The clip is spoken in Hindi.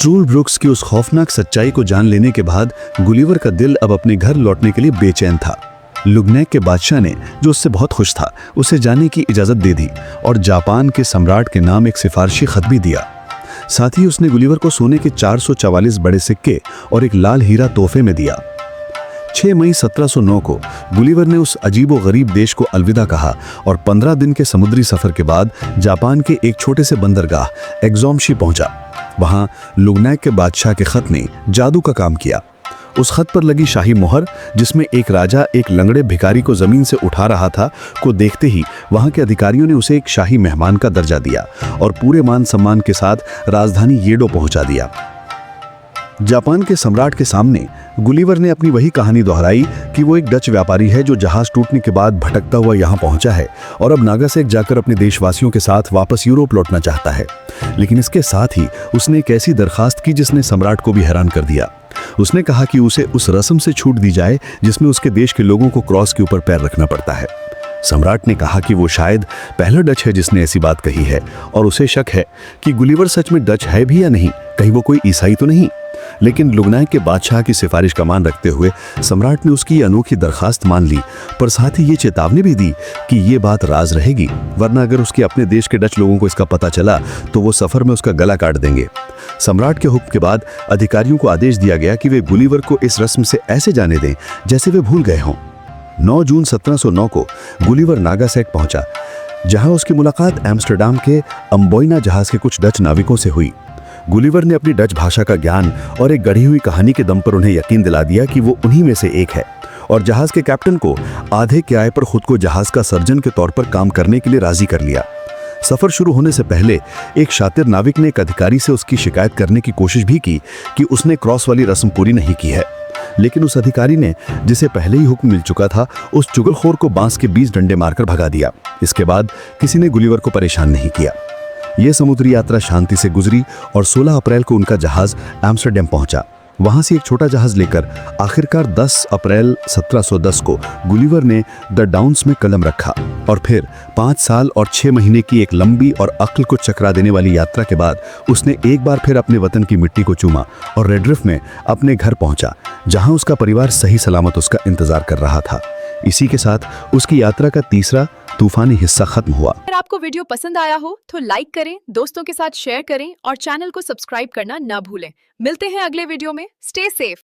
ट्रूल ब्रुक्स की उस खौफनाक सच्चाई को जान लेने के बाद गुलिवर का दिल अब अपने घर लौटने के लिए बेचैन था। लुग्नैक के बादशाह ने, जो उससे बहुत खुश था, उसे जाने की इजाज़त दे दी और जापान के सम्राट के नाम एक सिफारशी खत भी दिया। साथ ही उसने गुलिवर को सोने के 444 बड़े सिक्के और एक लाल हीरा तोहफे में दिया। 6 मई 1709 को गुलिवर ने उस अजीबो गरीब देश को अलविदा कहा और 15 दिन के समुद्री सफर के बाद जापान के एक छोटे से बंदरगाह एक्सोमशी पहुंचा। वहां लुग्नैक के बादशाह के खत ने जादू का काम किया। उस खत पर लगी शाही मोहर, जिसमें एक राजा एक लंगड़े भिखारी को जमीन से उठा रहा था, को देखते ही वहां के अधिकारियों ने उसे एक शाही मेहमान का दर्जा दिया और पूरे मान सम्मान के साथ राजधानी येडो पहुंचा दिया। जापान के सम्राट के सामने गुलिवर ने अपनी वही कहानी दोहराई कि वो एक डच व्यापारी है जो जहाज टूटने के बाद भटकता हुआ यहाँ पहुंचा है और अब नागासैक जाकर अपने देशवासियों के साथ वापस यूरोप लौटना चाहता है। लेकिन इसके साथ ही उसने एक ऐसी दरखास्त की जिसने सम्राट को भी हैरान कर दिया। उसने कहा कि उसे उस रस्म से छूट दी जाए जिसमें उसके देश के लोगों को क्रॉस के ऊपर पैर रखना पड़ता है। सम्राट ने कहा कि वो शायद पहला डच है जिसने ऐसी बात कही है और उसे शक है कि गुलिवर सच में डच है भी या नहीं, कहीं वो कोई ईसाई तो नहीं। लेकिन लुग्नैक के बादशाह की सिफारिश का मान रखते हुए सम्राट ने उसकी अनोखी दरखास्त मान ली, पर साथ ही ये चेतावनी भी दी कि ये बात राज रहेगी, वरना अगर उसके अपने देश के डच लोगों को इसका पता चला तो वो सफर में उसका गला काट देंगे। सम्राट के हुक्म के बाद अधिकारियों को आदेश दिया गया कि वे गुलिवर को इस रस्म से ऐसे जाने दें जैसे वे भूल गए हों। 9 जून 1709 को गुलिवर नागासैक पहुंचा, जहां उसकी मुलाकात एम्स्टर्डम के अम्बोइना जहाज के कुछ डच नाविकों से हुई। गुलिवर ने अपनी डच भाषा का ज्ञान और एक गढ़ी हुई कहानी के दम पर उन्हें यकीन दिला दिया कि वो उन्हीं में से एक है और जहाज के कैप्टन को आधे किराए पर खुद को जहाज का सर्जन के तौर पर काम करने के लिए राजी कर लिया। सफर शुरू होने से पहले एक शातिर नाविक ने एक अधिकारी से उसकी शिकायत करने की कोशिश भी की कि उसने क्रॉस वाली रस्म पूरी नहीं की है, लेकिन उस अधिकारी ने, जिसे पहले ही हुक्म मिल चुका था, उस चुगलखोर को बांस के 20 डंडे मारकर भगा दिया। इसके बाद किसी ने गुलिवर को परेशान नहीं किया। यह समुद्री यात्रा शांति से गुजरी और 16 अप्रैल को उनका जहाज एम्स्टर्डम पहुंचा। वहां से एक छोटा जहाज लेकर आखिरकार 10 अप्रैल 1710 को गुलिवर ने द डाउन्स में कदम रखा और फिर 5 साल और 6 महीने की एक लंबी और अक्ल को चकरा देने वाली यात्रा के बाद उसने एक बार फिर अपने वतन की मिट्टी को चूमा और रेडरिफ में अपने घर पहुंचा, जहां उसका परिवार सही सलामत उसका इंतजार कर रहा था। इसी के साथ उसकी यात्रा का तीसरा तूफानी हिस्सा खत्म हुआ। अगर आपको वीडियो पसंद आया हो तो लाइक करें, दोस्तों के साथ शेयर करें और चैनल को सब्सक्राइब करना ना भूलें। मिलते हैं अगले वीडियो में। Stay safe.